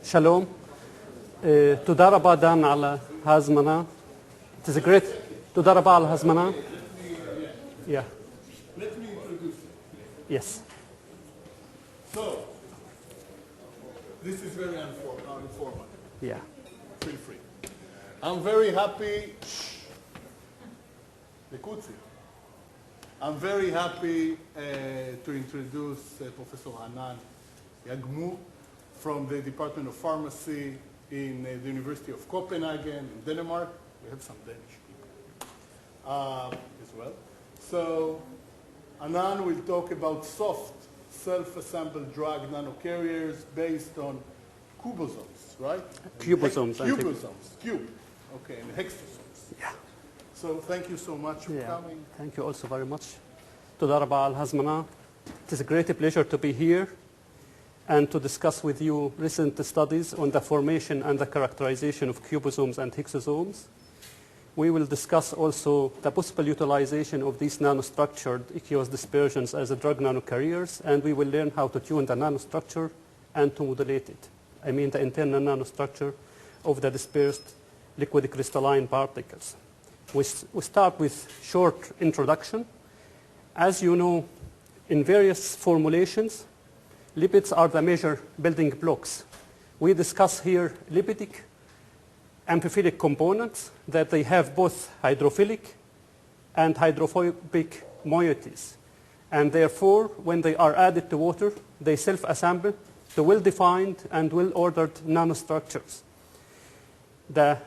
שלום, תודה רבה דן על ההזמנה. It is a great, תודה רבה על ההזמנה. Yeah. Let me introduce you. Yes. So, this is very informal. Yeah. Feel free. I'm very happy. I'm very happy to introduce Professor Anan Yaghmur from the Department of Pharmacy in the University of Copenhagen in Denmark. We have some Danish people as well. So Anan will talk about soft self-assembled drug nanocarriers based on cubosomes, right? Cubosomes. Cubosomes, cube. Okay, and hexosomes. Yeah. So thank you so much for coming. Thank you also very much. תודה רבה על ההזמנה. It is a great pleasure to be here and to discuss with you recent studies on the formation and the characterization of cubosomes and hexosomes. We will discuss also the possible utilization of these nanostructured aqueous dispersions as drug nanocarriers, and we will learn how to tune the nanostructure and to modulate it. I mean the internal nanostructure of the dispersed liquid crystalline particles. We start with short introduction. As you know, in various formulations, lipids are the major building blocks. We discuss here lipidic amphiphilic components that they have both hydrophilic and hydrophobic moieties. And therefore, when they are added to water, they self-assemble to well-defined and well-ordered nanostructures. The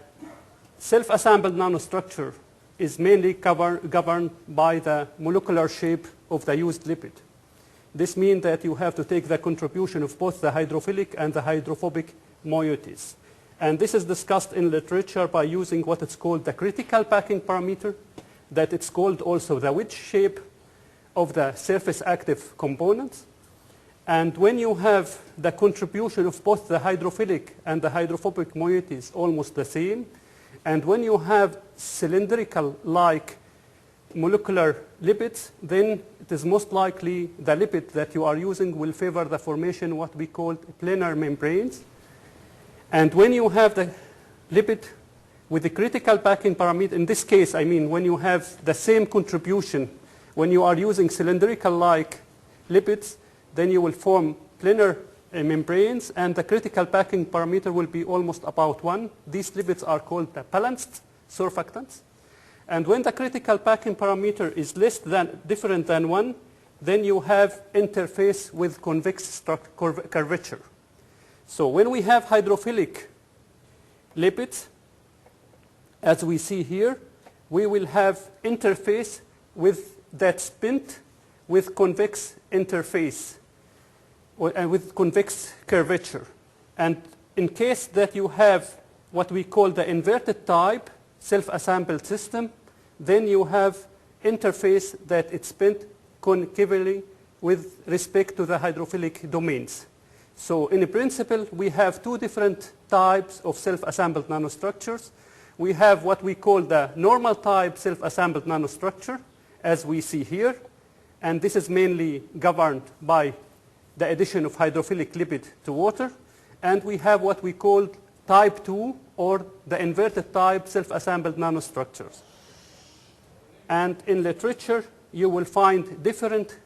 self-assembled nanostructure is mainly governed by the molecular shape of the used lipid. This means that you have to take the contribution of both the hydrophilic and the hydrophobic moieties. And this is discussed in literature by using what is called the critical packing parameter, that it's called also the wedge shape of the surface active components. And when you have the contribution of both the hydrophilic and the hydrophobic moieties almost the same, and when you have cylindrical-like molecular lipids, then it is most likely the lipid that you are using will favor the formation of what we call planar membranes. And when you have the lipid with the critical packing parameter, in this case, I mean when you have the same contribution, when you are using cylindrical-like lipids, then you will form planar membranes, and the critical packing parameter will be almost about 1. These lipids are called the balanced surfactants. And when the critical packing parameter is different than 1, then you have interface with convex curvature. So when we have hydrophilic lipids, as we see here, we will have interface with that spint with convex interface and with convex curvature. And in case that you have what we call the inverted type self-assembled system, then you have interface that it's spent concavely with respect to the hydrophilic domains. So in principle, we have two different types of self-assembled nanostructures. We have what we call the normal type self-assembled nanostructure, as we see here. And this is mainly governed by the addition of hydrophilic lipid to water. And we have what we call type 2, or the inverted type self-assembled nanostructures. And in literature, you will find different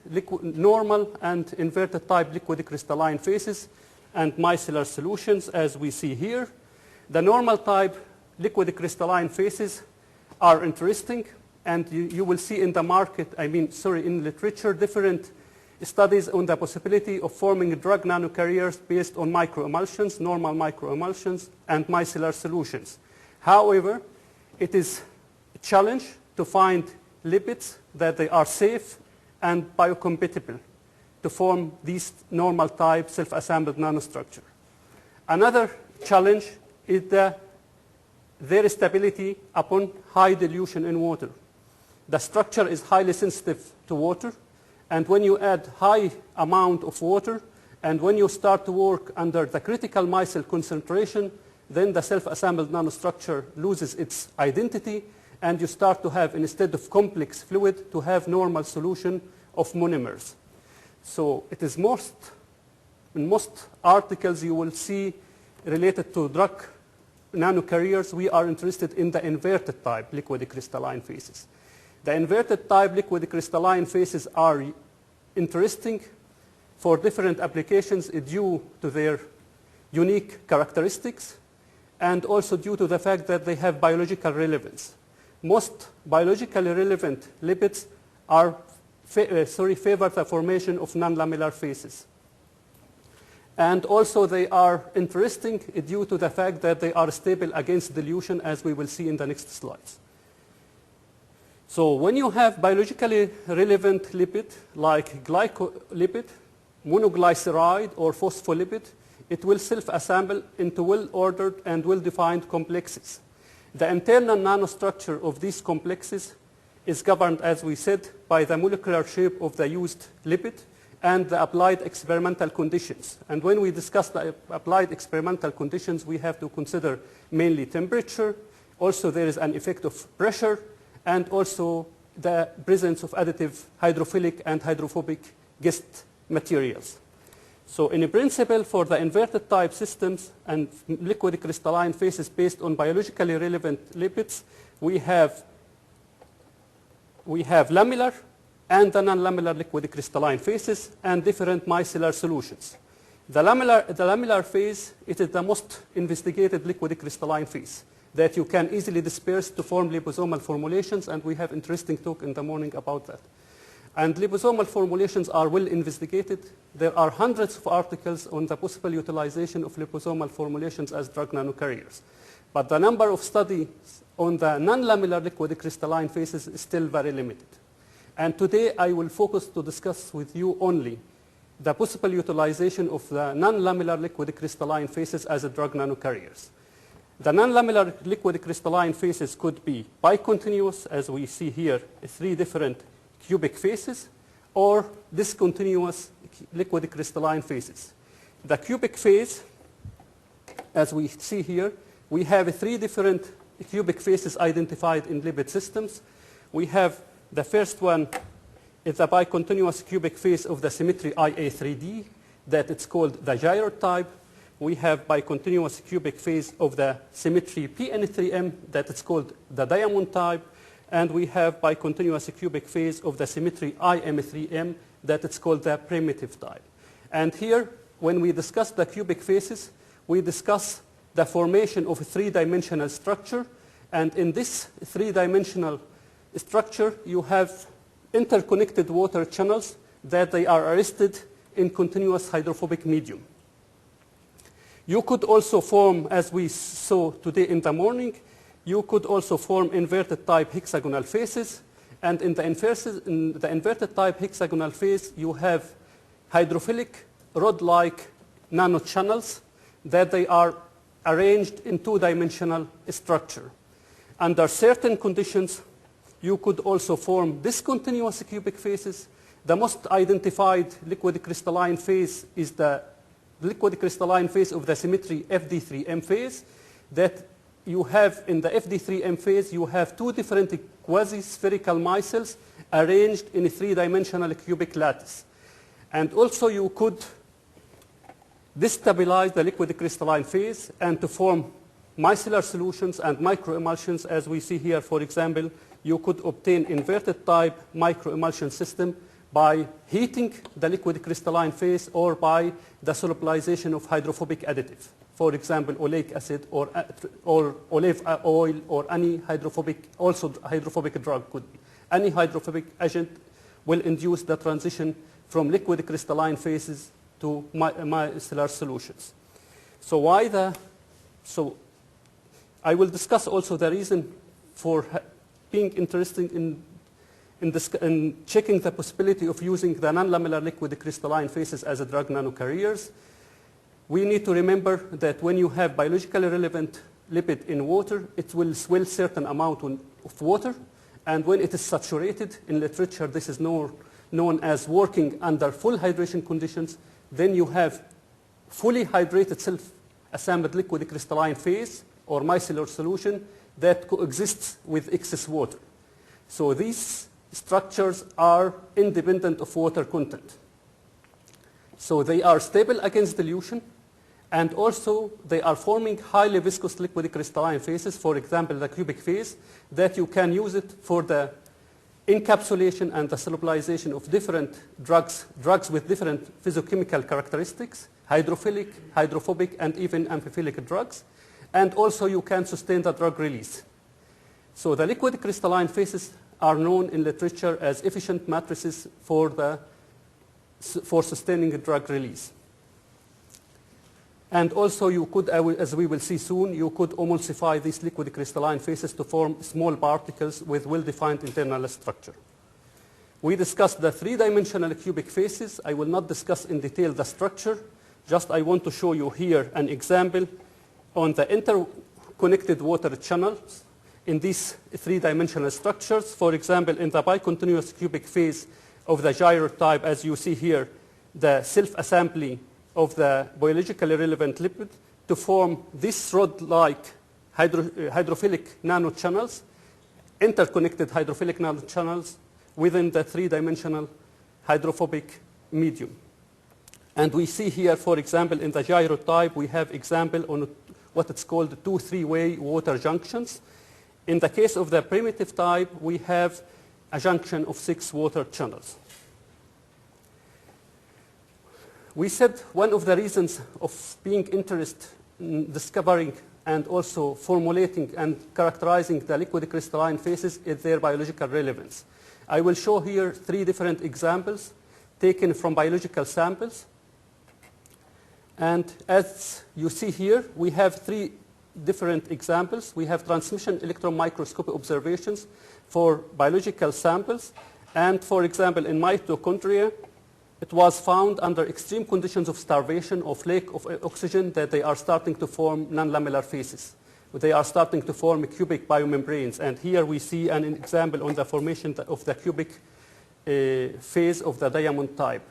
normal and inverted type liquid crystalline phases and micellar solutions, as we see here. The normal type liquid crystalline phases are interesting, and you will see in the market, in literature, different studies on the possibility of forming drug nanocarriers based on microemulsions, normal microemulsions, and micellar solutions. However, it is a challenge to find lipids that they are safe and biocompatible to form these normal type self-assembled nanostructure. Another challenge is their stability upon high dilution in water. The structure is highly sensitive to water, and when you add high amount of water and when you start to work under the critical micelle concentration, then the self-assembled nanostructure loses its identity, and you start to have, instead of complex fluid, to have normal solution of monomers. So it is in most articles you will see related to drug nanocarriers, we are interested in the inverted type liquid crystalline phases. The inverted type liquid crystalline phases are interesting for different applications due to their unique characteristics and also due to the fact that they have biological relevance. Most biologically relevant lipids are favor the formation of non-lamellar phases. And also they are interesting due to the fact that they are stable against dilution, as we will see in the next slides. So when you have biologically relevant lipid like glycolipid, monoglyceride, or phospholipid, it will self-assemble into well-ordered and well-defined complexes. The internal nanostructure of these complexes is governed, as we said, by the molecular shape of the used lipid and the applied experimental conditions. And when we discuss the applied experimental conditions, we have to consider mainly temperature. Also, there is an effect of pressure, and also the presence of additive hydrophilic and hydrophobic guest materials. So in principle, for the inverted type systems and liquid crystalline phases based on biologically relevant lipids, we have lamellar and the non-lamellar liquid crystalline phases and different micellar solutions. The lamellar phase, it is the most investigated liquid crystalline phase that you can easily disperse to form liposomal formulations, and we have interesting talk in the morning about that. And liposomal formulations are well investigated. There are hundreds of articles on the possible utilization of liposomal formulations as drug nanocarriers. But the number of studies on the non-lamellar liquid crystalline phases is still very limited. And today I will focus to discuss with you only the possible utilization of the non-lamellar liquid crystalline phases as a drug nanocarriers. The non-lamellar liquid crystalline phases could be bicontinuous, as we see here, 3 different cubic phases, or discontinuous liquid crystalline phases. The cubic phase, as we see here, we have 3 different cubic phases identified in lipid systems. We have the first one is the bicontinuous cubic phase of the symmetry IA3D, that it's called the gyro type. We have bicontinuous cubic phase of the symmetry PN3M, that it's called the diamond type. And we have bicontinuous cubic phase of the symmetry IM3M, that it's called the primitive type. And here, when we discuss the cubic phases, we discuss the formation of a 3-dimensional structure. And in this 3-dimensional structure, you have interconnected water channels that they are arrested in continuous hydrophobic medium. You could also form, as we saw today in the morning, you could also form inverted type hexagonal phases. And in the inverted type hexagonal phase, you have hydrophilic rod-like nanochannels that they are arranged in 2-dimensional structure. Under certain conditions, you could also form discontinuous cubic phases. The most identified liquid crystalline phase is the liquid crystalline phase of the symmetry FD3M phase. That you have in the FD3M phase, you have 2 different quasi-spherical micelles arranged in a 3-dimensional cubic lattice. And also you could destabilize the liquid crystalline phase and to form micellar solutions and microemulsions, as we see here. For example, you could obtain inverted type microemulsion system by heating the liquid crystalline phase or by the solubilization of hydrophobic additive. For example, oleic acid or olive oil or any hydrophobic, also hydrophobic drug could be. Any hydrophobic agent will induce the transition from liquid crystalline phases to micellar solutions. So I will discuss also the reason for being interested in checking the possibility of using the non-lamellar liquid crystalline phases as a drug nanocarriers. We need to remember that when you have biologically relevant lipid in water, it will swell certain amount of water. And when it is saturated, in literature this is known as working under full hydration conditions, then you have fully hydrated self-assembled liquid crystalline phase or micellar solution that coexists with excess water. So these structures are independent of water content. So they are stable against dilution, And also, they are forming highly viscous liquid crystalline phases, for example, the cubic phase, that you can use it for the encapsulation and the solubilization of different drugs with different physiochemical characteristics, hydrophilic, hydrophobic, and even amphiphilic drugs. And also, you can sustain the drug release. So the liquid crystalline phases are known in literature as efficient matrices for sustaining a drug release. And also, you could, as we will see soon, you could emulsify these liquid crystalline phases to form small particles with well-defined internal structure. We discussed the three-dimensional cubic phases. I will not discuss in detail the structure. Just I want to show you here an example on the interconnected water channels in these three-dimensional structures. For example, in the bicontinuous cubic phase of the gyro type, as you see here, the self-assembly of the biologically relevant lipid to form these rod-like hydrophilic nanochannels, interconnected hydrophilic nanochannels within the three-dimensional hydrophobic medium. And we see here, for example, in the gyro type, we have example on what it's called 2 3-way water junctions. In the case of the primitive type, we have a junction of 6 water channels. We said one of the reasons of being interested in discovering and also formulating and characterizing the liquid crystalline phases is their biological relevance. I will show here 3 different examples taken from biological samples. And as you see here, we have 3 different examples. We have transmission electron microscopy observations for biological samples. And for example, in mitochondria, it was found under extreme conditions of starvation of lack of oxygen that they are starting to form non-lamellar phases. They are starting to form cubic biomembranes. And here we see an example on the formation of the cubic phase of the diamond type.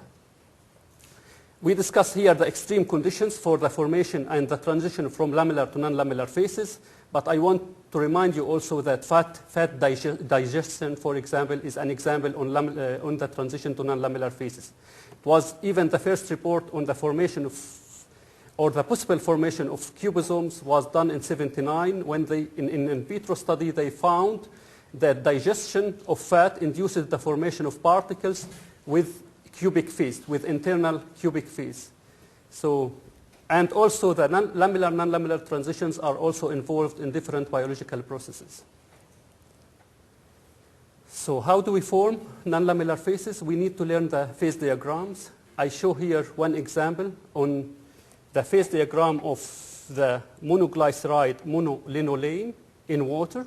We discuss here the extreme conditions for the formation and the transition from lamellar to non-lamellar phases. But I want to remind you also that fat digestion, for example, is an example on the transition to non-lamellar phases. It was even the first report on the formation of, or the possible formation of cubosomes was done in 1979 when they, in vitro study, they found that digestion of fat induces the formation of particles with cubic phase, with internal cubic phase. So, and also the lamellar, non-lamellar transitions are also involved in different biological processes. So how do we form non-lamellar phases? We need to learn the phase diagrams. I show here one example on the phase diagram of the monoglyceride monolinolane in water.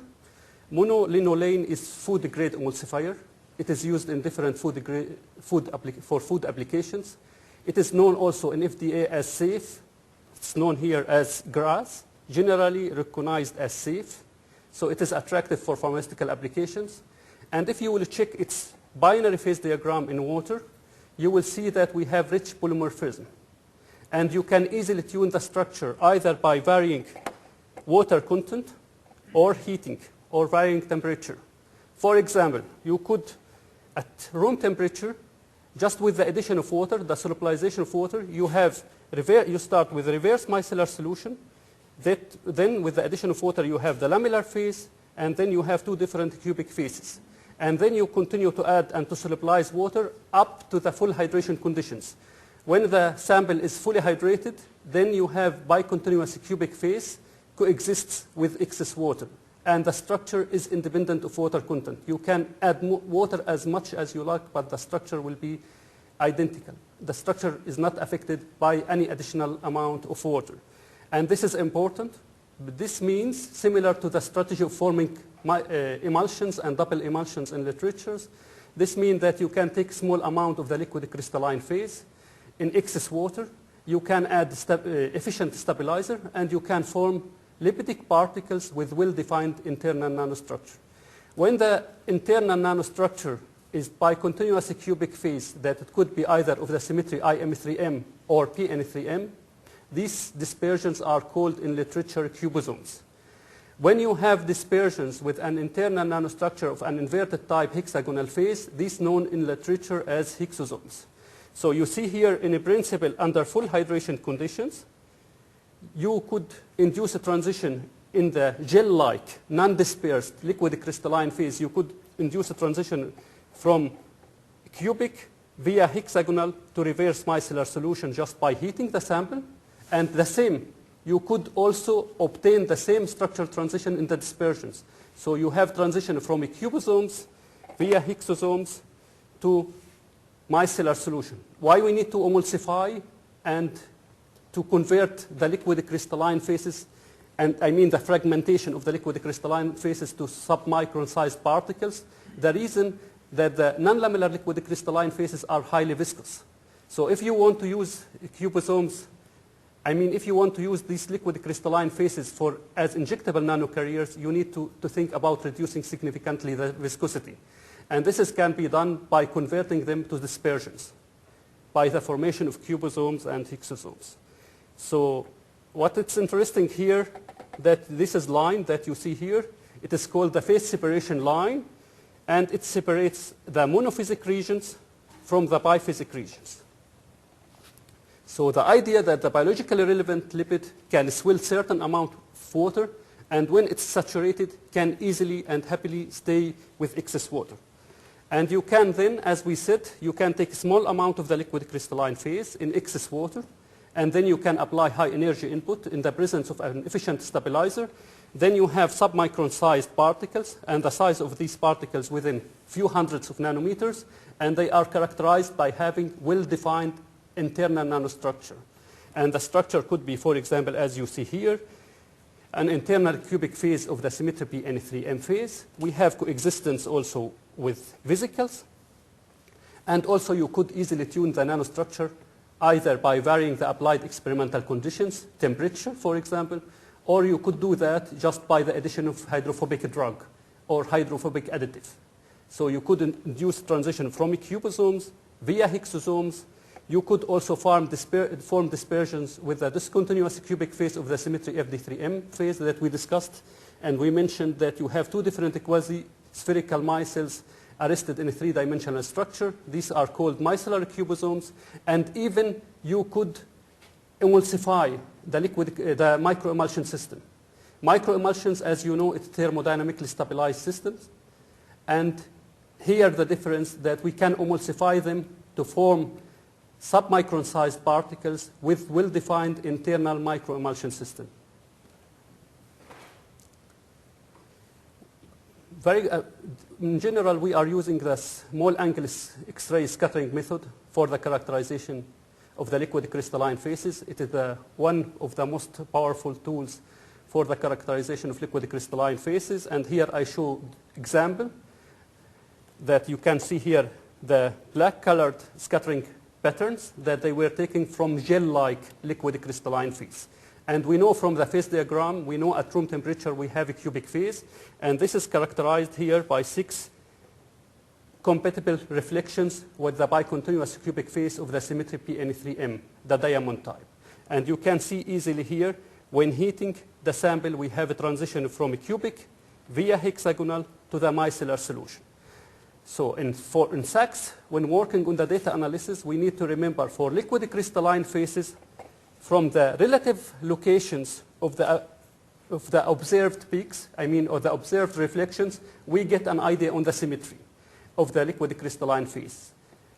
Monolinolane is food-grade emulsifier. It is used in different for food applications. It is known also in FDA as safe. It's known here as GRAS, generally recognized as safe. So it is attractive for pharmaceutical applications. And if you will check its binary phase diagram in water, you will see that we have rich polymorphism. And you can easily tune the structure either by varying water content or heating or varying temperature. For example, you could, at room temperature, just with the addition of water, the solubilization of water, you start with a reverse micellar solution. Then with the addition of water, you have the lamellar phase, and then you have 2 different cubic phases. And then you continue to add and to solubilize water up to the full hydration conditions. When the sample is fully hydrated, then you have bicontinuous cubic phase coexists with excess water. And the structure is independent of water content. You can add water as much as you like, but the structure will be identical. The structure is not affected by any additional amount of water. And this is important. This means, similar to the strategy of forming emulsions and double emulsions in literatures, this means that you can take small amount of the liquid crystalline phase in excess water. You can add efficient stabilizer, and you can form lipidic particles with well-defined internal nanostructure. When the internal nanostructure is bicontinuous cubic phase, that it could be either of the symmetry IM3M or PN3M, these dispersions are called in literature cubosomes. When you have dispersions with an internal nanostructure of an inverted type hexagonal phase, this is known in literature as hexosomes. So you see here in a principle under full hydration conditions, you could induce a transition in the gel-like, non-dispersed liquid crystalline phase. You could induce a transition from cubic via hexagonal to reverse micellar solution just by heating the sample. And the same, you could also obtain the same structural transition in the dispersions. So you have transition from cubosomes via hexosomes to micellar solution. Why we need to emulsify and to convert the liquid crystalline phases, and I mean the fragmentation of the liquid crystalline phases to submicron sized particles? The reason that the non-lamellar liquid crystalline phases are highly viscous. So if you want to use cubosomes, if you want to use these liquid crystalline phases as injectable nanocarriers, you need to think about reducing significantly the viscosity. And this can be done by converting them to dispersions by the formation of cubosomes and hexosomes. So what is interesting here, that this is line that you see here, it is called the phase separation line, and it separates the monophasic regions from the biphasic regions. So the idea that the biologically relevant lipid can swill certain amount of water, and when it's saturated, can easily and happily stay with excess water. And you can then, as we said, you can take a small amount of the liquid crystalline phase in excess water, and then you can apply high energy input in the presence of an efficient stabilizer. Then you have submicron sized particles, and the size of these particles within few hundreds of nanometers, and they are characterized by having well-defined internal nanostructure. And the structure could be, for example, as you see here, an internal cubic phase of the symmetry N3M phase. We have coexistence also with vesicles. And also you could easily tune the nanostructure either by varying the applied experimental conditions, temperature, for example, or you could do that just by the addition of hydrophobic drug or hydrophobic additive. So you could induce transition from cubosomes via hexosomes. You could also form dispersions with the discontinuous cubic phase of the symmetry FD3M phase that we discussed. And we mentioned that you have two different quasi-spherical micelles arrested in a three-dimensional structure. These are called micellar cubosomes. And even you could emulsify the microemulsion system. Microemulsions, as you know, it's thermodynamically stabilized systems. And here the difference that we can emulsify them to form submicron-sized particles with well-defined internal microemulsion system. In general, we are using the small angle X-ray scattering method for the characterization of the liquid crystalline phases. It is one of the most powerful tools for the characterization of liquid crystalline phases. And here I show example that you can see here the black-colored scattering patterns that they were taken from gel-like liquid crystalline phase. And we know from the phase diagram, we know at room temperature we have a cubic phase, and this is characterized here by 6 compatible reflections with the bicontinuous cubic phase of the symmetry PN3M, the diamond type. And you can see easily here, when heating the sample, we have a transition from a cubic via hexagonal to the micellar solution. So in SACS, when working on the data analysis, we need to remember for liquid crystalline phases, from the relative locations of the observed peaks, or the observed reflections, we get an idea on the symmetry of the liquid crystalline phase.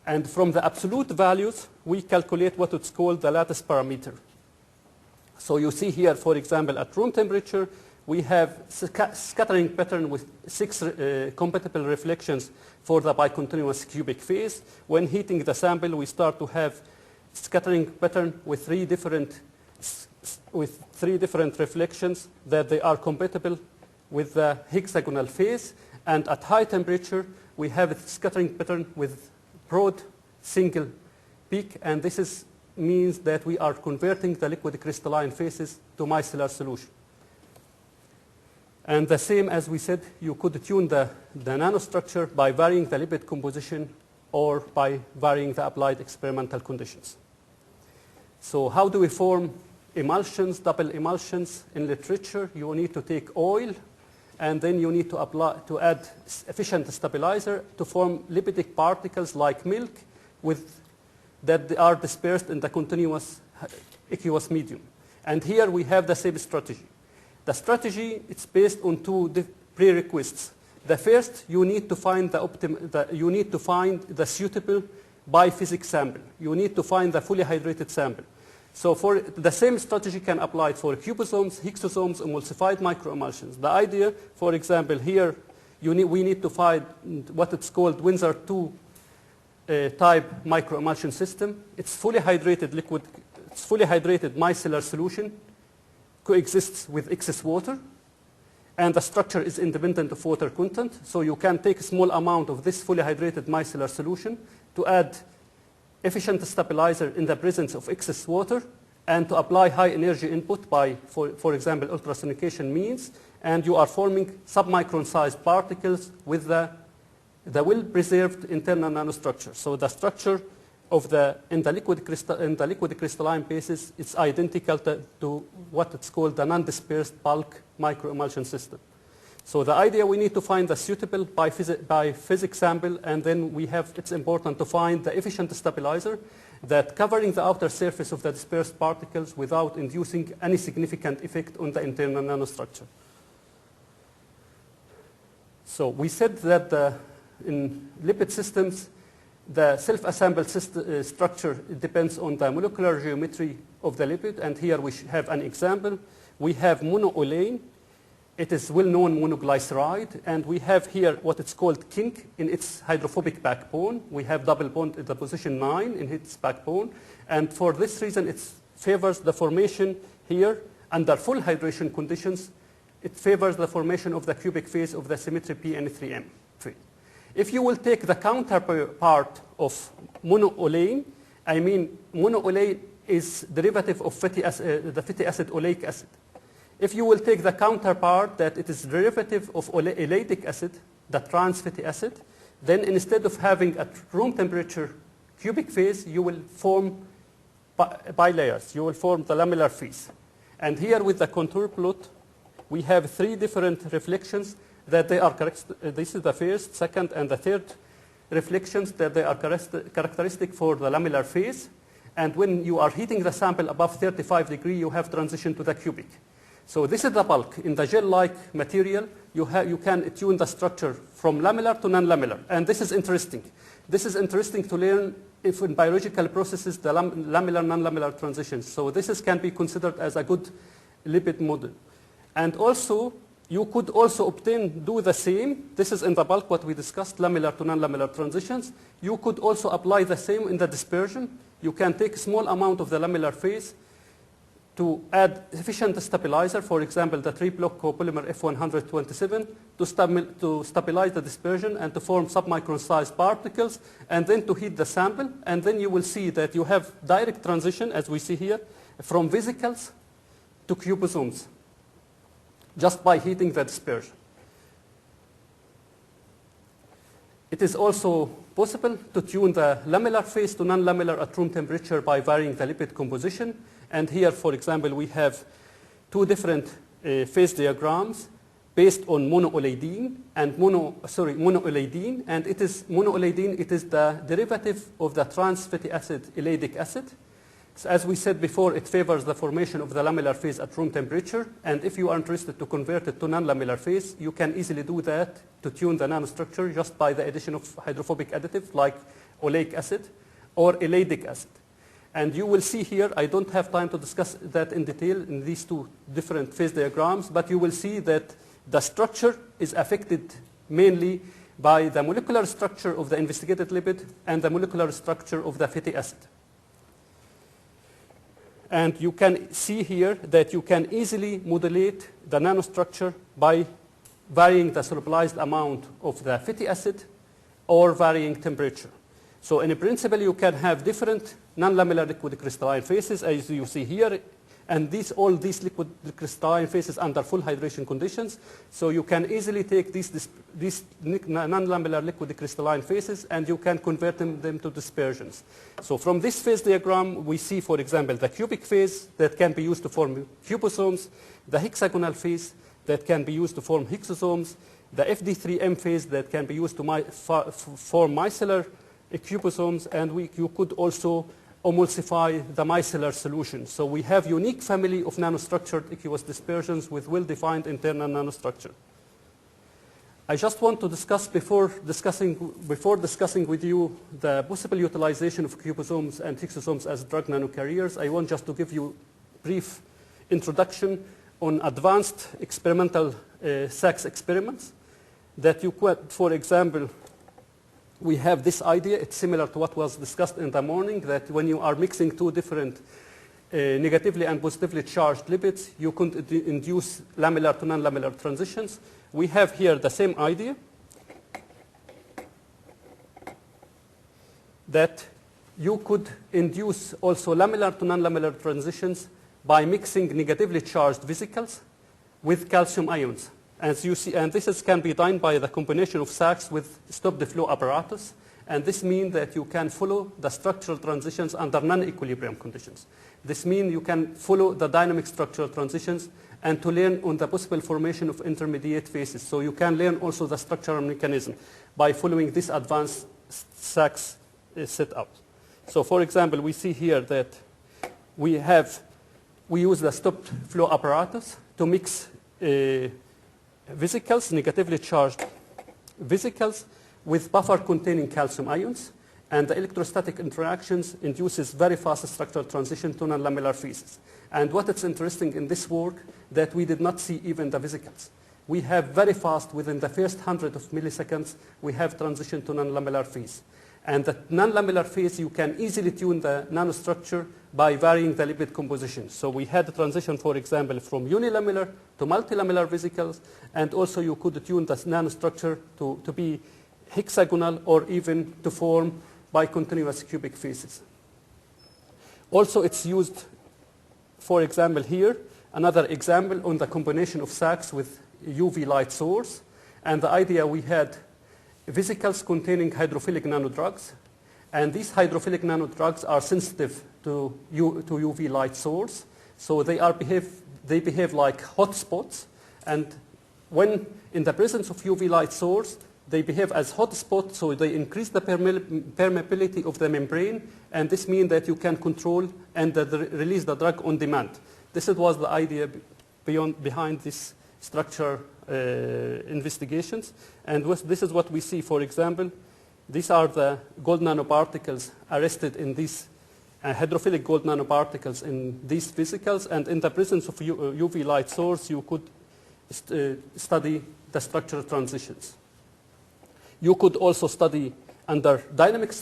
And from the absolute values, we calculate what is called the lattice parameter. So you see here, for example, at room temperature, we have scattering pattern with 6 compatible reflections for the bicontinuous cubic phase. When heating the sample, we start to have scattering pattern with three different reflections that they are compatible with the hexagonal phase. And at high temperature, we have a scattering pattern with broad single peak. And this means that we are converting the liquid crystalline phases to micellar solution. And the same as we said, you could tune the nanostructure by varying the lipid composition or by varying the applied experimental conditions. So how do we form emulsions, double emulsions? In literature, you need to take oil, and then you need to add efficient stabilizer to form lipidic particles like milk that are dispersed in the continuous aqueous medium. And here we have the same strategy. The strategy, it's based on two prerequisites. The first, you need to find the suitable biophysics sample. You need to find the fully hydrated sample. So for the same strategy can apply for cubosomes, hexosomes, emulsified microemulsions. The idea, for example, here we need to find what it's called Windsor 2 type microemulsion system. It's fully hydrated liquid. It's fully hydrated micellar solution, coexists with excess water, and the structure is independent of water content. So you can take a small amount of this fully hydrated micellar solution to add efficient stabilizer in the presence of excess water and to apply high energy input by, for example, ultrasonication means, and you are forming submicron sized particles with the well-preserved internal nanostructure. So the structure of in the liquid crystalline basis is identical to what it's called the non-dispersed bulk microemulsion system. So the idea, we need to find the suitable biophysics sample, and then it's important to find the efficient stabilizer that covering the outer surface of the dispersed particles without inducing any significant effect on the internal nanostructure. So we said that in lipid systems, the self-assembled structure depends on the molecular geometry of the lipid, and here we have an example. We have monoelein. It is well-known monoglyceride, and we have here what it's called kink in its hydrophobic backbone. We have double bond at the position 9 in its backbone, and for this reason it favors the formation here under full hydration conditions. It favors the formation of the cubic phase of the symmetry PN3M3. If you will take the counterpart of monoelein, I mean monoelein is derivative of the fatty acid oleic acid. If you will take the counterpart that it is derivative of oleidic acid, the trans fatty acid, then instead of having a room temperature cubic phase, you will form bilayers. You will form the lamellar phase. And here with the contour plot, we have 3 different reflections that they are this is the first, second, and the third reflections that they are characteristic for the lamellar phase. And when you are heating the sample above 35 degrees, you have transition to the cubic. So this is the bulk. In the gel-like material, you can tune the structure from lamellar to non-lamellar. And this is interesting. This is interesting to learn if in biological processes the lamellar, non-lamellar transitions. So this can be considered as a good lipid model. And also, you could also do the same. This is in the bulk what we discussed, lamellar to non-lamellar transitions. You could also apply the same in the dispersion. You can take a small amount of the lamellar phase to add efficient stabilizer, for example, the 3-block copolymer F127, to stabilize the dispersion and to form submicron-sized particles, and then to heat the sample. And then you will see that you have direct transition, as we see here, from vesicles to cubosomes, just by heating the dispersion. It is also possible to tune the lamellar phase to non-lamellar at room temperature by varying the lipid composition. And here, for example, we have 2 different phase diagrams based on monoelaidin and monoelaidin. And it is monoelaidin. It is the derivative of the trans fatty acid oleidic acid. So as we said before, it favors the formation of the lamellar phase at room temperature. And if you are interested to convert it to non-lamellar phase, you can easily do that to tune the nanostructure just by the addition of hydrophobic additive like oleic acid or oleidic acid. And you will see here, I don't have time to discuss that in detail in these 2 different phase diagrams, but you will see that the structure is affected mainly by the molecular structure of the investigated lipid and the molecular structure of the fatty acid. And you can see here that you can easily modulate the nanostructure by varying the solubilized amount of the fatty acid or varying temperature. So in principle, you can have different non-lamellar liquid crystalline phases, as you see here, and all these liquid crystalline phases under full hydration conditions. So you can easily take these non-lamellar liquid crystalline phases and you can convert them to dispersions. So from this phase diagram, we see, for example, the cubic phase that can be used to form cubosomes, the hexagonal phase that can be used to form hexosomes, the FD3M phase that can be used to form micellar cubosomes, and you could also emulsify the micellar solution. So we have unique family of nanostructured aqueous dispersions with well-defined internal nanostructure. I just want to discuss, before discussing with you the possible utilization of cubosomes and hexosomes as drug nanocarriers, I want just to give you a brief introduction on advanced experimental Sachs experiments that you could, for example, we have this idea. It's similar to what was discussed in the morning, that when you are mixing two different negatively and positively charged lipids, you could induce lamellar to non-lamellar transitions. We have here the same idea, that you could induce also lamellar to non-lamellar transitions by mixing negatively charged vesicles with calcium ions. As you see, and this can be done by the combination of Sachs with stop-the-flow apparatus, and this means that you can follow the structural transitions under non-equilibrium conditions. This means you can follow the dynamic structural transitions and to learn on the possible formation of intermediate phases. So you can learn also the structural mechanism by following this advanced Sachs setup. So for example, we see here that we use the stop-flow apparatus to mix vesicles, negatively charged vesicles, with buffer containing calcium ions, and the electrostatic interactions induces very fast structural transition to non-lamellar phases. And what is interesting in this work, that we did not see even the vesicles. We have very fast, within the first 100 of milliseconds, we have transition to non-lamellar phase. And the non-lamellar phase, you can easily tune the nanostructure by varying the lipid composition. So we had a transition, for example, from unilamellar to multilamellar vesicles, and also you could tune the nanostructure to be hexagonal or even to form bicontinuous cubic phases. Also, it's used, for example, here, another example on the combination of Sachs with UV light source. And the idea, we had vesicles containing hydrophilic nanodrugs, and these hydrophilic nanodrugs are sensitive to UV light source, so they behave like hotspots, and when in the presence of UV light source, they behave as hotspots, so they increase the permeability of the membrane, and this means that you can control and release the drug on demand. This was the idea behind this structure investigations, and this is what we see. For example, these are the gold nanoparticles arrested in these hydrophilic gold nanoparticles in these vesicles, and in the presence of UV light source, you could study the structural transitions. You could also study the dynamic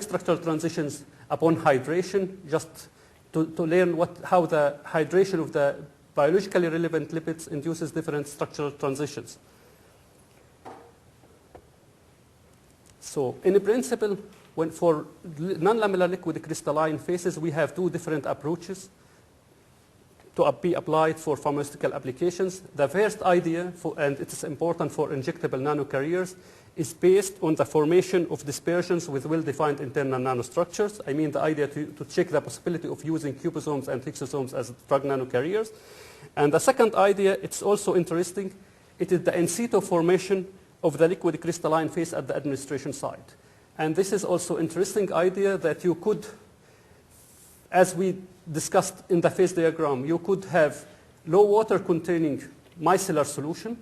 structural transitions upon hydration, just to learn how the hydration of the biologically relevant lipids induces different structural transitions. So in principle, for non-lamellar liquid crystalline phases, we have two different approaches to be applied for pharmaceutical applications. The first idea, and it is important for injectable nanocarriers, is based on the formation of dispersions with well-defined internal nanostructures. I mean the idea to check the possibility of using cubosomes and hexosomes as drug nanocarriers. And the second idea, it's also interesting, it is the in situ formation of the liquid crystalline phase at the administration site. And this is also interesting idea that you could, as we discussed in the phase diagram, you could have low water containing micellar solution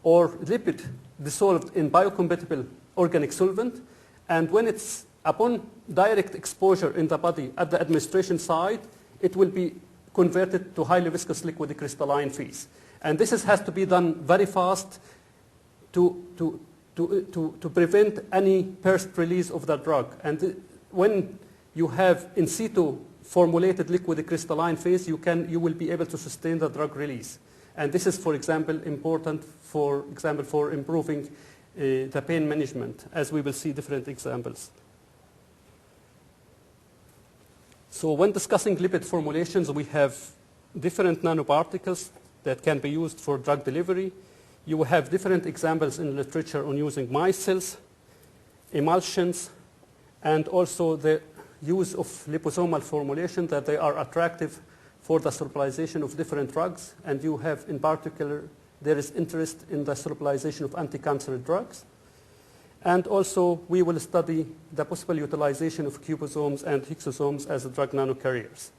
or lipid dissolved in biocompatible organic solvent, and when it's upon direct exposure in the body at the administration site, it will be converted to highly viscous liquid crystalline phase. And this has to be done very fast to prevent any burst release of the drug. And when you have in situ formulated liquid crystalline phase, you will be able to sustain the drug release. And this is, for example, important for improving the pain management, as we will see different examples. So when discussing lipid formulations, we have different nanoparticles that can be used for drug delivery. You have different examples in literature on using micelles, emulsions, and also the use of liposomal formulation, that they are attractive for the solubilization of different drugs. And you have, in particular, there is interest in the solubilization of anti-cancer drugs. And also, we will study the possible utilization of cubosomes and hexosomes as drug nanocarriers.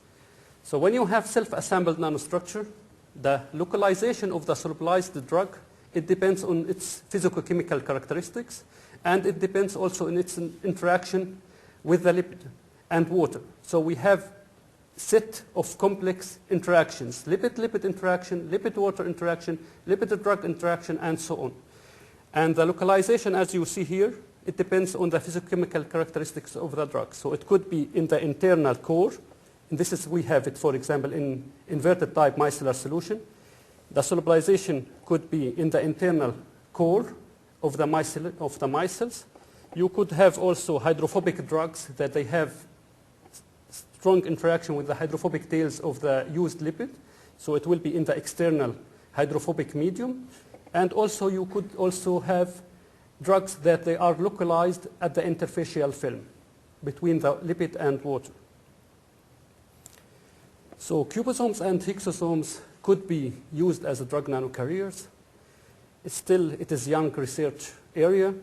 So when you have self-assembled nanostructure, the localization of the solubilized drug, it depends on its physicochemical characteristics, and it depends also on its interaction with the lipid and water. So we have set of complex interactions, lipid-lipid interaction, lipid-water interaction, lipid-drug interaction, and so on. And the localization, as you see here, it depends on the physicochemical characteristics of the drug. So it could be in the internal core. And this is, we have it, for example, in inverted type micellar solution. The solubilization could be in the internal core of the micelles. You could have also hydrophobic drugs that they have strong interaction with the hydrophobic tails of the used lipid. So it will be in the external hydrophobic medium. And also you could also have drugs that they are localized at the interfacial film between the lipid and water. So cubosomes and hexosomes could be used as drug nanocarriers. It is young research area.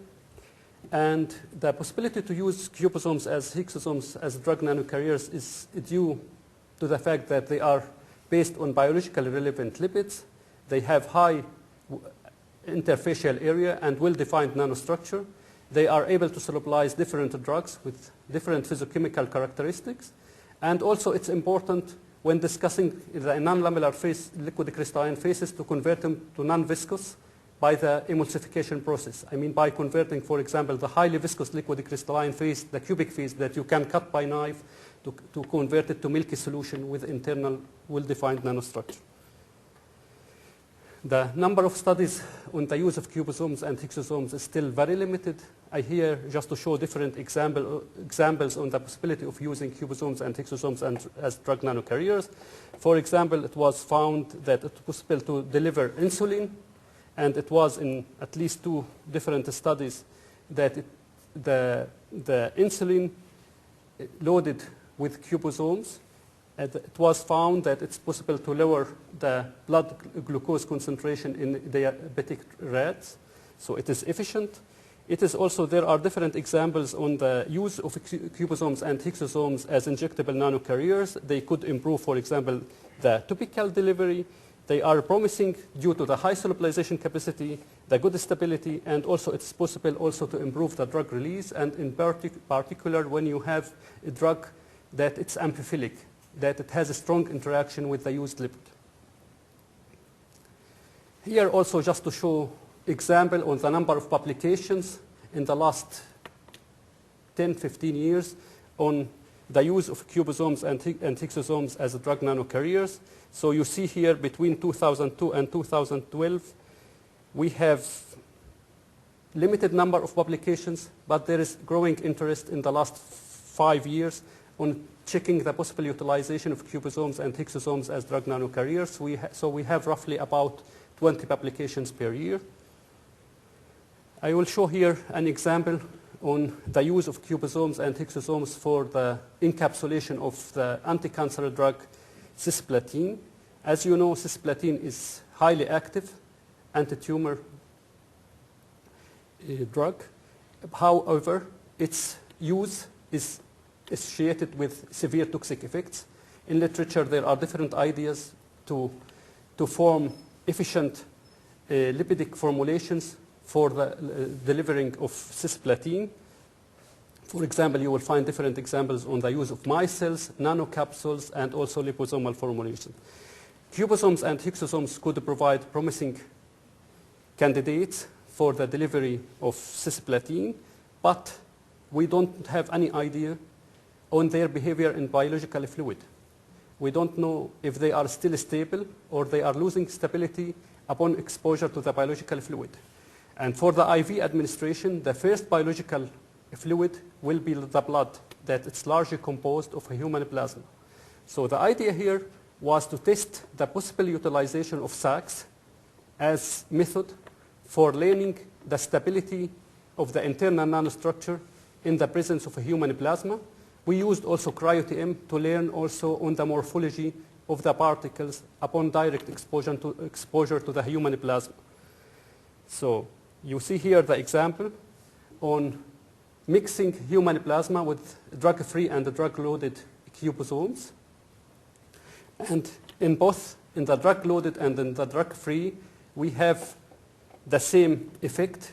And the possibility to use cubosomes as hexosomes as drug nanocarriers is due to the fact that they are based on biologically relevant lipids. They have high interfacial area and well-defined nanostructure. They are able to solubilize different drugs with different physicochemical characteristics. And also it's important when discussing the non-lamellar phase, liquid crystalline phases, to convert them to non-viscous by the emulsification process. I mean by converting, for example, the highly viscous liquid crystalline phase, the cubic phase that you can cut by knife, to convert it to milky solution with internal well-defined nanostructure. The number of studies on the use of cubosomes and hexosomes is still very limited. I here just to show different examples on the possibility of using cubosomes and hexosomes as drug nanocarriers. For example, it was found that it was possible to deliver insulin, and it was in at least 2 different studies that the insulin loaded with cubosomes, and it was found that it's possible to lower the blood glucose concentration in diabetic rats. So it is efficient. It is also, there are different examples on the use of cubosomes and hexosomes as injectable nanocarriers. They could improve, for example, the topical delivery. They are promising due to the high solubilization capacity, the good stability, and also it's possible also to improve the drug release, and in particular when you have a drug that it's amphiphilic, that it has a strong interaction with the used lipid. Here also just to show example on the number of publications in the last 10-15 years on the use of cubosomes and hexosomes as drug nanocarriers. So you see here between 2002 and 2012, we have limited number of publications, but there is growing interest in the last 5 years on checking the possible utilization of cubosomes and hexosomes as drug nanocarriers. So we have roughly about 20 publications per year. I will show here an example on the use of cubosomes and hexosomes for the encapsulation of the anti-cancer drug Cisplatin. As you know, Cisplatin is highly active anti-tumor drug. However, its use is associated with severe toxic effects. In literature, there are different ideas to form efficient lipidic formulations for the delivering of Cisplatin. For example, you will find different examples on the use of micelles, nanocapsules, and also liposomal formulation. Cubosomes and hexosomes could provide promising candidates for the delivery of Cisplatin, but we don't have any idea on their behavior in biological fluid. We don't know if they are still stable or they are losing stability upon exposure to the biological fluid. And for the IV administration, the first biological fluid will be the blood, that it's largely composed of a human plasma. So the idea here was to test the possible utilization of SACs as method for learning the stability of the internal nanostructure in the presence of a human plasma. We used also Cryo-TEM to learn also on the morphology of the particles upon direct exposure to the human plasma. So you see here the example on mixing human plasma with drug-free and drug-loaded cubosomes. And in both, in the drug-loaded and in the drug-free, we have the same effect.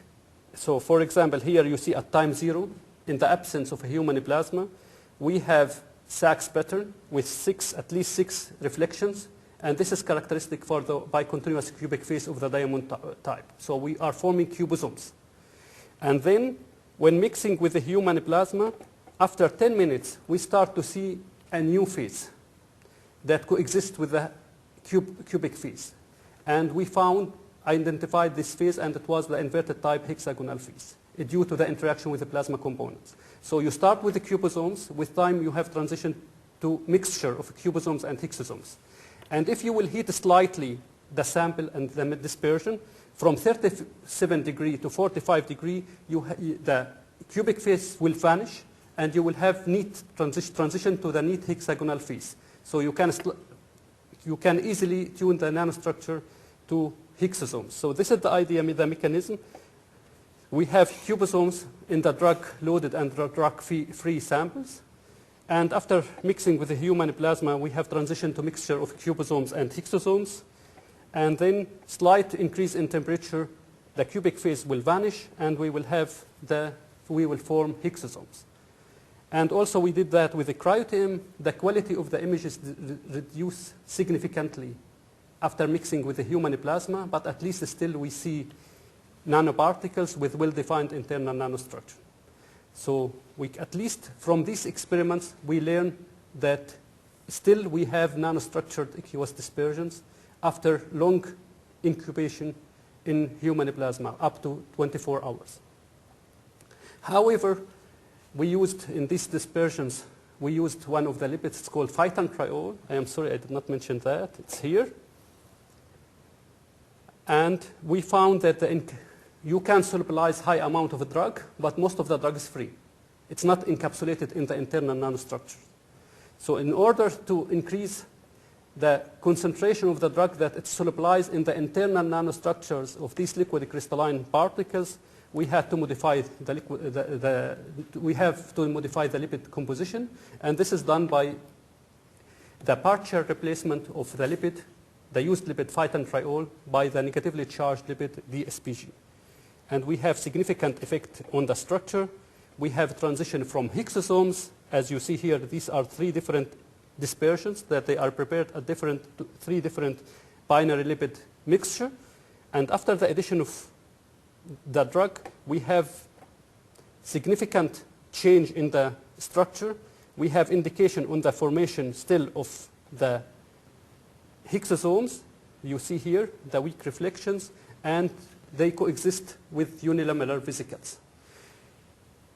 So for example, here you see at time 0, in the absence of a human plasma, we have Sachs pattern with at least six reflections. And this is characteristic for the bicontinuous cubic phase of the diamond type. So we are forming cubosomes. And then, when mixing with the human plasma, after 10 minutes, we start to see a new phase that coexists with the cubic phase. And we identified this phase, and it was the inverted type hexagonal phase due to the interaction with the plasma components. So you start with the cubosomes. With time, you have transitioned to mixture of cubosomes and hexosomes. And if you will heat slightly the sample and the dispersion, from 37 degree to 45 degree, the cubic phase will vanish, and you will have neat transition to the neat hexagonal phase. So you can easily tune the nanostructure to hexosomes. So this is the idea, the mechanism. We have cubosomes in the drug-loaded and drug-free samples. And after mixing with the human plasma, we have transitioned to mixture of cubosomes and hexosomes. And then slight increase in temperature, the cubic phase will vanish, and we will form hexosomes. And also we did that with the Cryo-TEM. The quality of the images reduced significantly after mixing with the human plasma, but at least still we see nanoparticles with well-defined internal nanostructure. So at least from these experiments, we learn that still we have nanostructured aqueous dispersions after long incubation in human plasma, up to 24 hours. However, we used in these dispersions, we used one of the lipids, it's called phytantriol. I am sorry I did not mention that, it's here. And we found that you can solubilize high amount of a drug, but most of the drug is free. It's not encapsulated in the internal nanostructure. So in order to increase the concentration of the drug that it solubilized in the internal nanostructures of these liquid crystalline particles, we had to modify the lipid composition, and this is done by the partial replacement of the lipid, the used lipid phytantriol, by the negatively charged lipid DSPG. And we have significant effect on the structure. We have transition from hexosomes. As you see here, these are three different dispersions that they are prepared at three different binary lipid mixture. And after the addition of the drug, we have significant change in the structure. We have indication on the formation still of the hexosomes. You see here the weak reflections, and they coexist with unilamellar vesicles.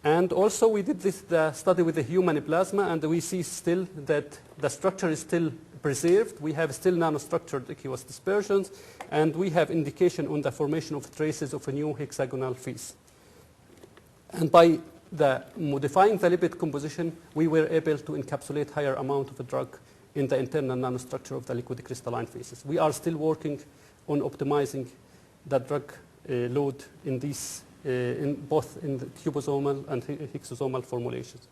And also we did the study with the human plasma, and we see still that the structure is still preserved. We have still nanostructured aqueous dispersions, and we have indication on the formation of traces of a new hexagonal phase. And by modifying the lipid composition, we were able to encapsulate higher amount of the drug in the internal nanostructure of the liquid crystalline phases. We are still working on optimizing the drug load in these, both in the cubosomal and hexosomal formulations.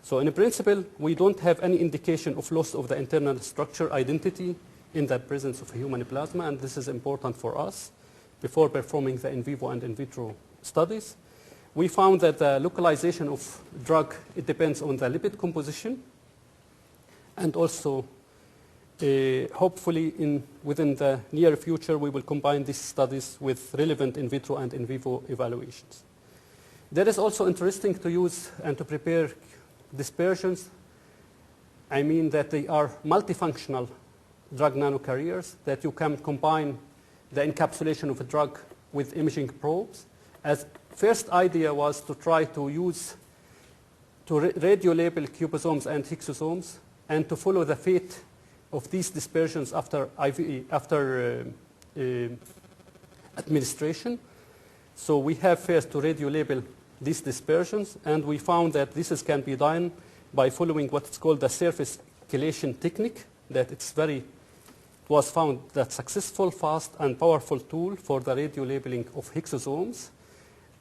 So in principle, we don't have any indication of loss of the internal structure identity in the presence of human plasma, and this is important for us before performing the in vivo and in vitro studies. We found that the localization of drug, it depends on the lipid composition, and also hopefully within the near future, we will combine these studies with relevant in vitro and in vivo evaluations. That is also interesting to use and to prepare dispersions. I mean that they are multifunctional drug nanocarriers, that you can combine the encapsulation of a drug with imaging probes. As first idea was to try to use radio-label cubosomes and hexosomes, and to follow the fate of these dispersions after administration. So we have first to radio-label these dispersions, and we found that this can be done by following what's called the surface chelation technique, that it was found that successful, fast, and powerful tool for the radio-labeling of hexosomes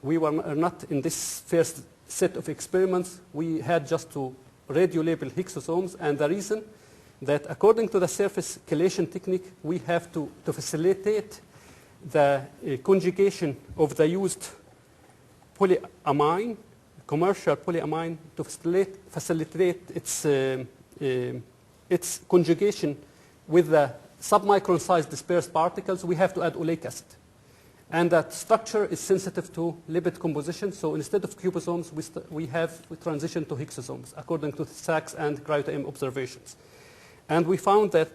we were not in this first set of experiments. We had just to radio-label hexosomes, and the reason that according to the surface chelation technique, we have to facilitate the conjugation of the used polyamine, commercial polyamine, to facilitate its conjugation with the submicron sized dispersed particles. We have to add oleic acid. And that structure is sensitive to lipid composition. So instead of cubosomes, we transition to hexosomes according to Sachs and Cryo-TEM observations. And we found that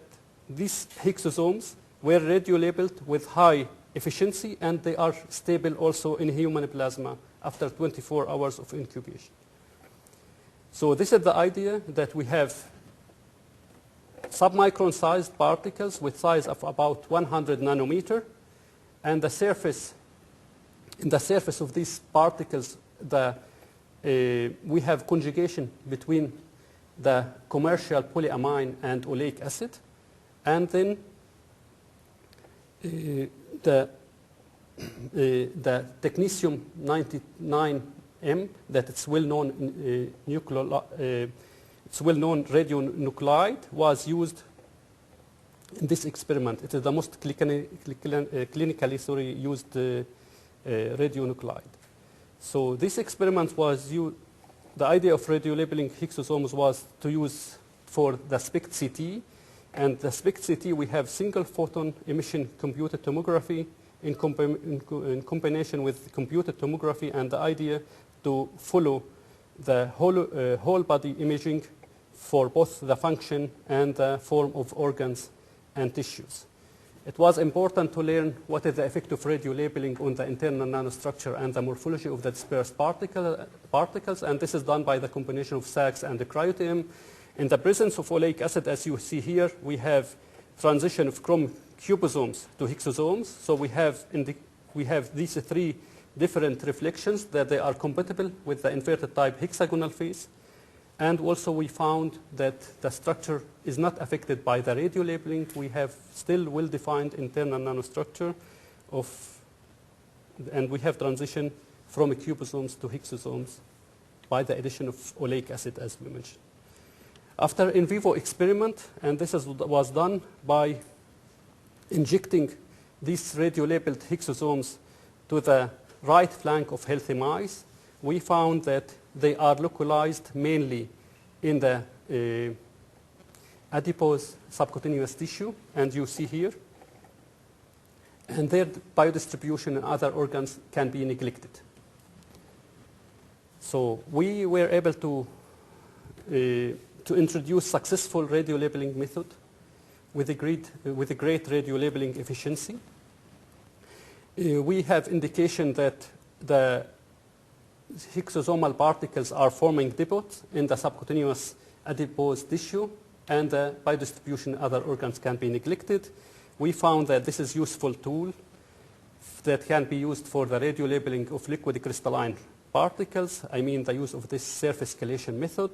these hexosomes were radio-labeled with high efficiency, and they are stable also in human plasma after 24 hours of incubation. So this is the idea, that we have submicron-sized particles with size of about 100 nanometer, and in the surface of these particles, we have conjugation between the commercial polyamine and oleic acid, and then the technetium 99M, that it's well-known radionuclide, was used in this experiment. It is the most clinically used radionuclide. So this experiment was used. The idea of radiolabeling hexosomes was to use for the SPECT-CT, and the SPECT-CT we have single photon emission computed tomography in combination with computed tomography, and the idea to follow the whole body imaging for both the function and the form of organs and tissues. It was important to learn what is the effect of radiolabeling on the internal nanostructure and the morphology of the dispersed particles, and this is done by the combination of Sachs and the Cryo-TEM. In the presence of oleic acid, as you see here, we have transition from cubosomes to hexosomes. So we have these three different reflections that they are compatible with the inverted type hexagonal phase. And also we found that the structure is not affected by the radiolabeling. We have still well-defined internal nanostructure and we have transition from cubosomes to hexosomes by the addition of oleic acid, as we mentioned. After in vivo experiment, and this was done by injecting these radiolabeled hexosomes to the right flank of healthy mice, we found that they are localized mainly in the adipose subcutaneous tissue, and you see here, and their biodistribution in other organs can be neglected. So we were able to introduce successful radiolabeling method with a great radiolabeling efficiency. We have indication that the hexosomal particles are forming depots in the subcutaneous adipose tissue, and the biodistribution in other organs can be neglected. We found that this is a useful tool that can be used for the radiolabeling of liquid crystalline particles. I mean the use of this surface chelation method.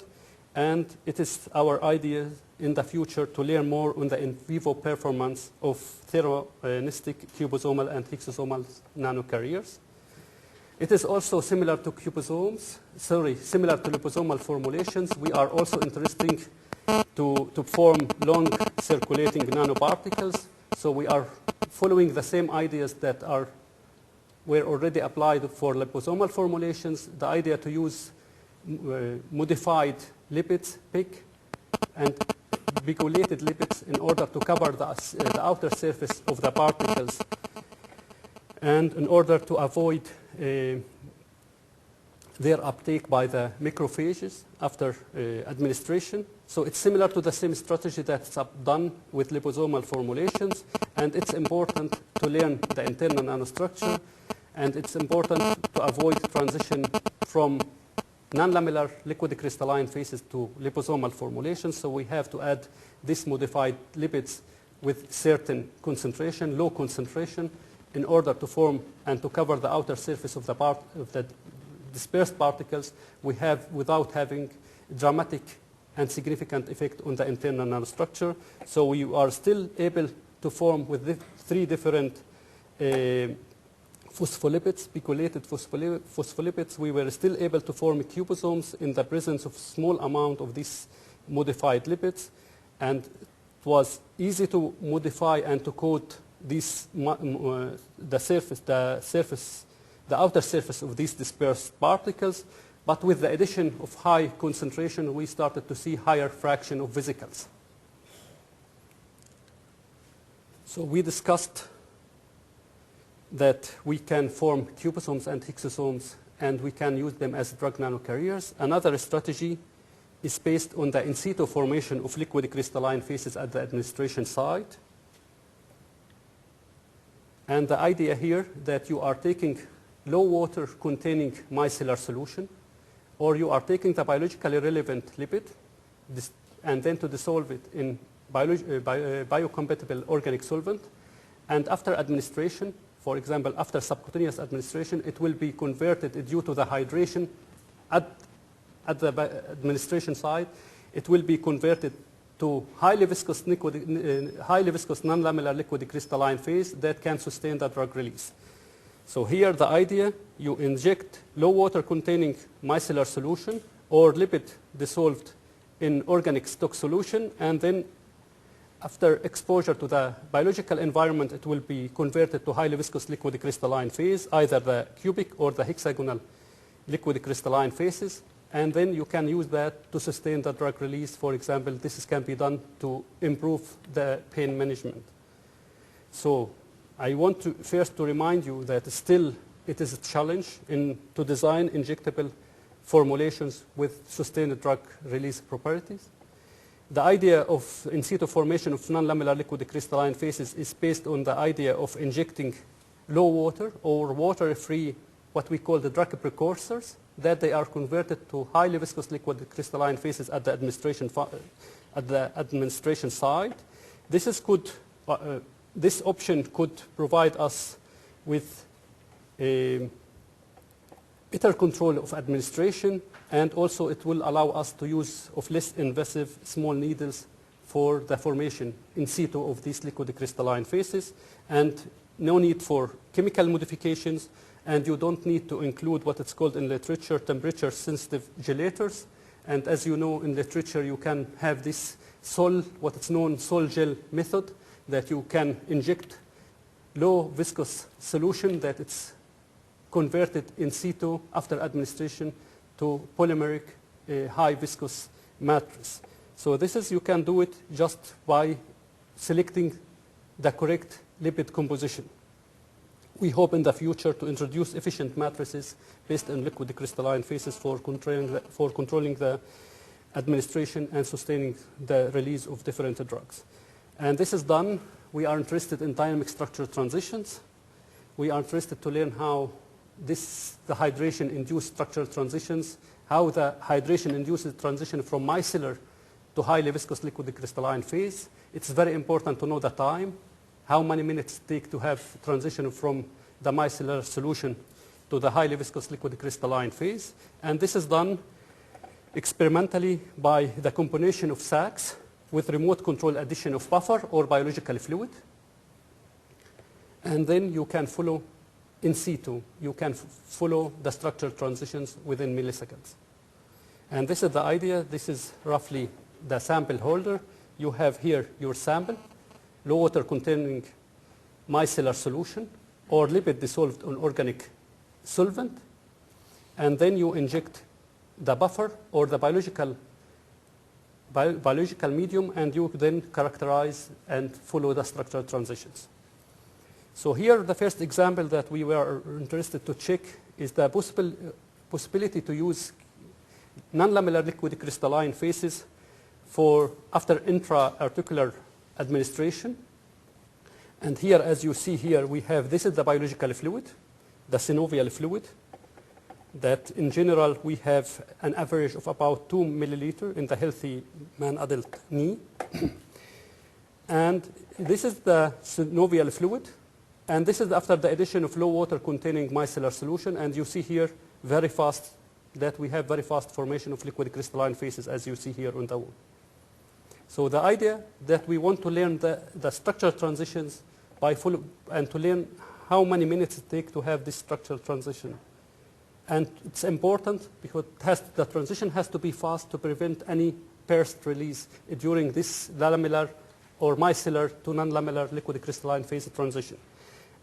And it is our idea in the future to learn more on the in vivo performance of theranostic cubosomal and hexosomal nanocarriers. It is also similar to similar to liposomal formulations. We are also interested to form long-circulating nanoparticles. So we are following the same ideas that were already applied for liposomal formulations. The idea to use modified lipids, PIC, and bigulated lipids in order to cover the outer surface of the particles, and in order to avoid their uptake by the macrophages after administration. So it's similar to the same strategy that's done with liposomal formulations, and it's important to learn the internal nanostructure, and it's important to avoid transition from non-lamellar liquid crystalline phases to liposomal formulations. So we have to add these modified lipids with certain concentration, low concentration, in order to form and to cover the outer surface of the dispersed particles without having dramatic and significant effect on the internal nanostructure. So we are still able to form with the three different phospholipids, pegylated phospholipids, we were still able to form cubosomes in the presence of small amount of these modified lipids, and it was easy to modify and to coat these, the outer surface of these dispersed particles. But with the addition of high concentration, we started to see higher fraction of vesicles. So we discussed that we can form cubosomes and hexosomes, and we can use them as drug nanocarriers. Another strategy is based on the in situ formation of liquid crystalline phases at the administration site. And the idea here that you are taking low water containing micellar solution, or you are taking the biologically relevant lipid and then to dissolve it in biocompatible organic solvent. And after administration, for example, after subcutaneous administration, it will be converted due to the hydration at the administration site. It will be converted to highly viscous non-lamellar liquid crystalline phase that can sustain the drug release. So here the idea, you inject low water containing micellar solution or lipid dissolved in organic stock solution, and then after exposure to the biological environment, it will be converted to highly viscous liquid crystalline phase, either the cubic or the hexagonal liquid crystalline phases, and then you can use that to sustain the drug release. For example, this can be done to improve the pain management. So I want to first to remind you that still it is a challenge to design injectable formulations with sustained drug release properties. The idea of in situ formation of non-lamellar liquid crystalline phases is based on the idea of injecting low water or water-free, what we call the drug precursors, that they are converted to highly viscous liquid crystalline phases at the administration site. This option could provide us with a better control of administration, and also it will allow us to use of less invasive small needles for the formation in situ of these liquid crystalline phases, and no need for chemical modifications, and you don't need to include what it's called in literature temperature sensitive gelators. And as you know, in literature you can have this what is known sol gel method, that you can inject low viscous solution that it's converted in situ after administration to polymeric high viscous matrix. So this is, you can do it just by selecting the correct lipid composition. We hope in the future to introduce efficient matrices based on liquid crystalline phases for controlling the administration and sustaining the release of different drugs. And this is done. We are interested in dynamic structure transitions. We are interested to learn how the hydration-induced structural transitions, how the hydration induces transition from micellar to highly viscous liquid crystalline phase. It's very important to know the time, how many minutes it takes to have transition from the micellar solution to the highly viscous liquid crystalline phase. And this is done experimentally by the combination of sacs with remote control addition of buffer or biological fluid. And then you can follow in situ. You can follow the structural transitions within milliseconds. And this is the idea. This is roughly the sample holder. You have here your sample, low water containing micellar solution or lipid dissolved on organic solvent. And then you inject the buffer or the biological medium, and you then characterize and follow the structural transitions. So here the first example that we were interested to check is the possibility to use non-lamellar liquid crystalline phases for after intra-articular administration. And here, as you see here, we have, this is the biological fluid, the synovial fluid, that in general we have an average of about 2 milliliter in the healthy man adult knee. And this is the synovial fluid, and this is after the addition of low water containing micellar solution, and you see here very fast that we have very fast formation of liquid crystalline phases, as you see here on the wall. So the idea that we want to learn the structural transitions and to learn how many minutes it takes to have this structural transition. And it's important because the transition has to be fast to prevent any burst release during this lamellar or micellar to non-lamellar liquid crystalline phase transition.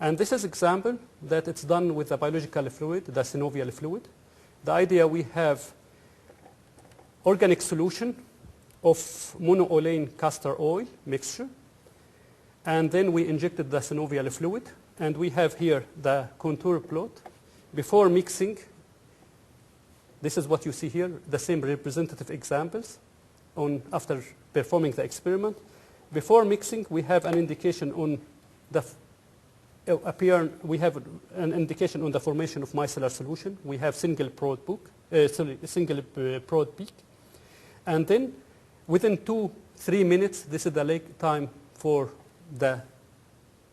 And this is example that it's done with the biological fluid, the synovial fluid. The idea, we have organic solution of monoolain castor oil mixture, and then we injected the synovial fluid, and we have here the contour plot. Before mixing, this is what you see here, the same representative examples after performing the experiment. Before mixing, we have an indication on the indication on the formation of micellar solution. We have single prod peak. And then within 2-3 minutes, this is the lag time for the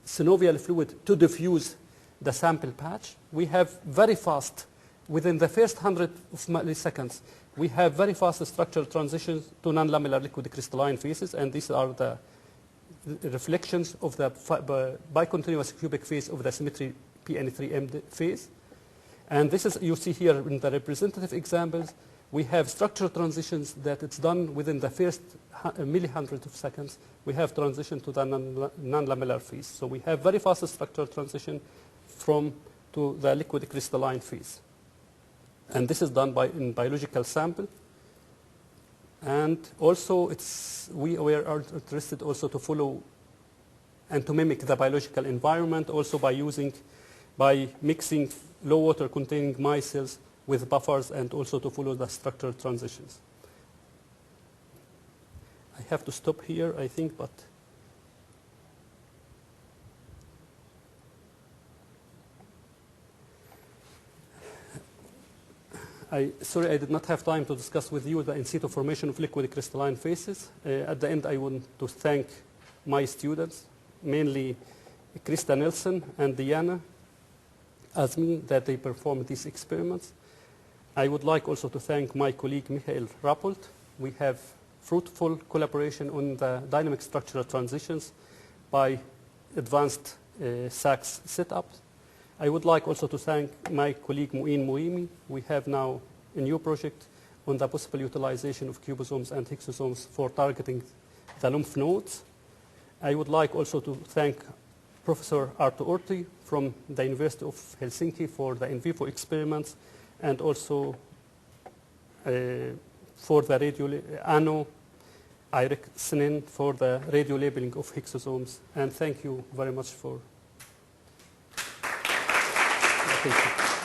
synovial fluid to diffuse the sample patch. We have very fast, within the first 100 of milliseconds, we have very fast structural transitions to non-lamellar liquid crystalline phases, and these are the reflections of the bicontinuous cubic phase of the symmetry PN3M phase. And this is, you see here in the representative examples, we have structural transitions that it's done within the first millihundred of seconds. We have transition to the non-lamellar phase. So we have very fast structural transition to the liquid crystalline phase. And this is done in biological sample. And also we are interested also to follow and to mimic the biological environment also by mixing low water containing micelles with buffers, and also to follow the structural transitions. I have to stop here, I think, but sorry, I did not have time to discuss with you the in situ formation of liquid crystalline phases. At the end, I want to thank my students, mainly Krista Nelson and Diana Azmi, that they performed these experiments. I would like also to thank my colleague Michael Rappold. We have fruitful collaboration on the dynamic structural transitions by advanced SACS setups. I would like also to thank my colleague Mu'in Muimi. We have now a new project on the possible utilization of cubosomes and hexosomes for targeting the lymph nodes. I would like also to thank Professor Arto Orti from the University of Helsinki for the in vivo experiments, and also for the Ano Irexinen for the radio labeling of hexosomes. And thank you very much for attention.